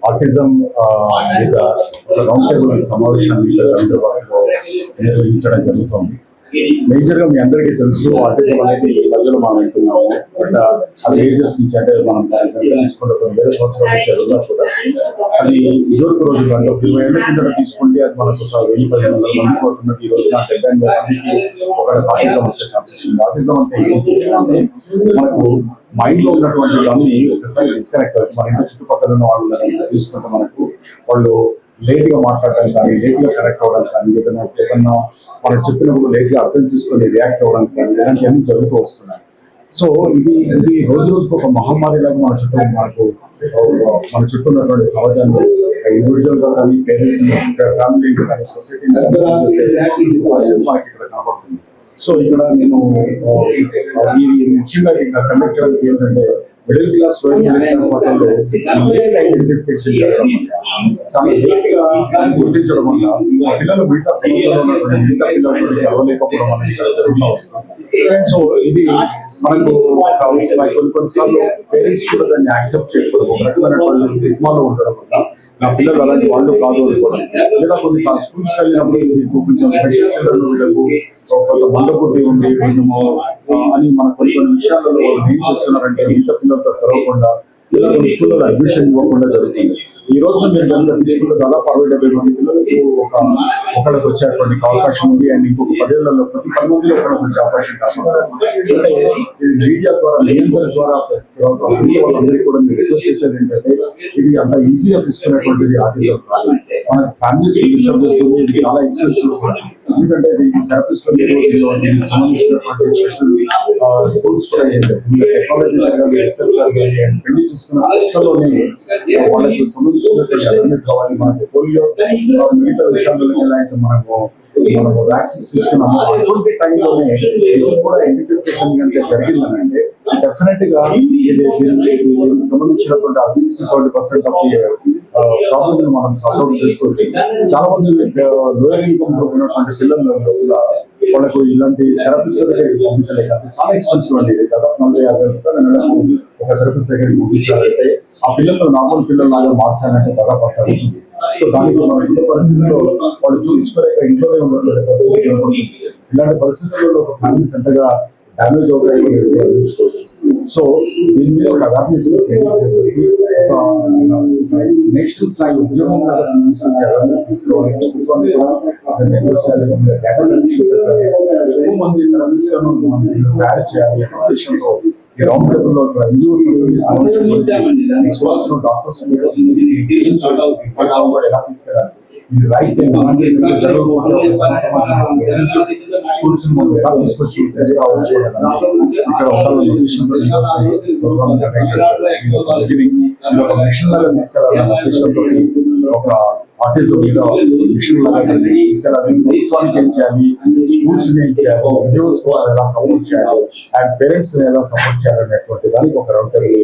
Autism మీద round table సమావేశాన్ని హైదరాబాద్లో నిర్వహించడం జరుగుతుంది. మేజర్ గా మీ అందరికీ తెలుసు, ఆటిజం అనేది ఈ మధ్యలో మనం వింటున్నాము. బట్ అది ఏజెస్ నుంచి అంటే మనం తీసుకుంటే 2000 సంవత్సరాల నుంచి చదువుతున్నా కూడా అది ఇదివరకు రోజులు అంటే 20 ఏళ్ల కింద తీసుకుంటే అది మనకు 1000-1500 మందికి అవుతున్నది. ఈ రోజున 70 మందికి ఒకటి ఆటిజం వచ్చే ఛాన్సెస్ ఉంది. ఆటిజం అంటే మనకు మైండ్ లో ఉన్నటువంటి దాన్ని ఒకసారి డిస్కనెక్ట్ అవుతుంది. మన ఇంటి చుట్టుపక్కల ఉన్న వాళ్ళని తీసుకుంటే మనకు వాళ్ళు లేట్ గా మాట్లాడడానికి కానీ, లేట్ గా కరెక్ట్ అవ్వడానికి కానీ, ఏదన్నా మనం చెప్పినప్పుడు లేట్ గా అర్థం చేసుకొని రియాక్ట్ అవ్వడానికి కానీ ఇలాంటివన్నీ జరుగుతూ వస్తున్నాయి. సో ఇది రోజు రోజుకు ఒక మహమ్మారి లాగా మన చుట్టూ ఉన్నటువంటి సమాజాన్ని ఇండివిజువల్ గా కానీ, పేరెంట్స్ ఫ్యామిలీ కానీ, సొసైటీ మనకి ఇక్కడ కనబడుతుంది. సో ఇక్కడ నేను ఈ ముఖ్యంగా ఇక్కడ కండక్ట్ చేయడానికి ఏంటంటే మిడిల్ క్లాస్ ఐడెంటిఫికేషన్ చాలా లేట్ గా గుర్తించడం వల్ల పిల్లలు మిగతా పిల్లలు చదవలేకపోవడం అనేది జరుగుతూ వస్తుంది. సో ఇది మనకు కొన్నిసార్లు పేరెంట్స్ కూడా దాన్ని యాక్సెప్ట్ చేయకూడదు. ఒక రకమైనటువంటి స్టిగ్మాలో ఉండడం వల్ల నా పిల్లలు అలాంటి వాళ్ళు కాదు అనుకోవడం, లేదా కొన్ని స్కూల్స్ వెళ్ళినప్పుడు కొంచెం స్పెషల్ చిల్డ్రన్ వీళ్ళకు కొంత బంధపుట్టి ఉంది అని మన కొన్ని విషయాలలో వాళ్ళు ఏం చేస్తున్నారంటే మిగతా పిల్లలతో తెరవకుండా లేదా కొన్ని స్కూల్లో అడ్మిషన్ ఇవ్వకుండా జరుగుతుంది. ఈ రోజు మీరు కనుక తీసుకుంటే దాదాపు 60-70 మంది పిల్లలకు ఒకళ్ళకి వచ్చేటువంటి అవకాశం ఉంది. అండ్ ఇంకొక 10 ఏళ్లలో ప్రతి 10 మందిలో ఒకళ్ళకి వచ్చే అవకాశం కాకుండా అంటే మీడియా ద్వారా నియంత్రణ ద్వారా వాళ్ళందరికీ కూడా మీరు రిక్వెస్ట్ చేసేది ఏంటంటే ఇది అంత ఈజీగా తీసుకునేటువంటిది ఆటిజం కాదు. మన ఫ్యామిలీస్ డిస్టర్బ్ చేస్తుంది. ఇది చాలా ఎక్స్పెన్సివ్. ఎందుకంటే థెరపిస్ట్ సంబంధించినటువంటి స్పెషల్ స్కూల్స్ కూడా టెక్నాలజీ పెళ్లి చూసుకున్న అవసరంలోనే వాళ్ళకి సంబంధించినటువంటి అవేర్నెస్ కావాలి. మనకి పోలియో మిగతా విషయాల్లో ఎలా అయితే మనము వ్యాక్సిన్స్ తీసుకున్నాము అటువంటి టైంలోనే కూడా ఐడెంటిఫికేషన్ కనుక జరిగిందనంటే డెఫినెట్ గా సంబంధించినటువంటి 60-70% ఆఫ్ ప్రాబ్లమ్ మనం సాల్వ్ చేసుకోవచ్చు. చాలా మంది లోయర్ ఇన్కమ్ గ్రూప్ ఉన్నటువంటి పిల్లలు వాళ్ళకు ఇలాంటి థెరపిస్ట్ దగ్గరికి పంపించలేక చాలా ఎక్స్పెన్సివ్ అండి. దాదాపు 40-50 రూపాయలు ఒక థెరపిస్ట్ దగ్గరికి పంపించాలంటే ఆ పిల్లలు నార్మల్ పిల్లలు లాగా మార్చాలంటే దాదాపు అవుతుంది. సో దానికి మన ఇంట్లో పరిస్థితుల్లో వాళ్ళు చూపించుకోలేక ఇంట్లోనే ఉన్నటువంటి పరిస్థితి ఏర్పడుతుంది. ఇలాంటి పరిస్థితుల్లో ఒక ఫ్యామిలీస్ ఎంతగా డ్యామేజ్ అవుతాయో అందించుకోవచ్చు. సో దీని మీద ఒక అవేర్నెస్ చేసేసి నేషనల్ స్థాయి ఉద్యోగం అవేర్నెస్ తీసుకోవాలి. ఎక్కువ మంది తయారు చేయాలి. ఎడ్యుకేషన్లో ఈ రౌండ్ టేబుల్ లో ఎన్జిఓస్ డాక్టర్స్ ఎలా తీసుకెళ్ళాలి, రైట్ స్కూల్స్ ఎలా తీసుకొచ్చి ఇక్కడ మిషన్ లాగా తీసుకెళ్ళాలి. ఒక ఆర్టిజం మీద మిషన్ లాగా తీసుకెళ్ళాలి. ప్రభుత్వానికి ఏం చేయాలి, స్కూల్స్ ఏం చేయాలి, ఉద్యోగస్ ఎలా సపోర్ట్ చేయాలి, అండ్ పేరెంట్స్ ఎలా సపోర్ట్ చేయాలి అనేటువంటి దానికి ఒక రౌండ్ టేబుల్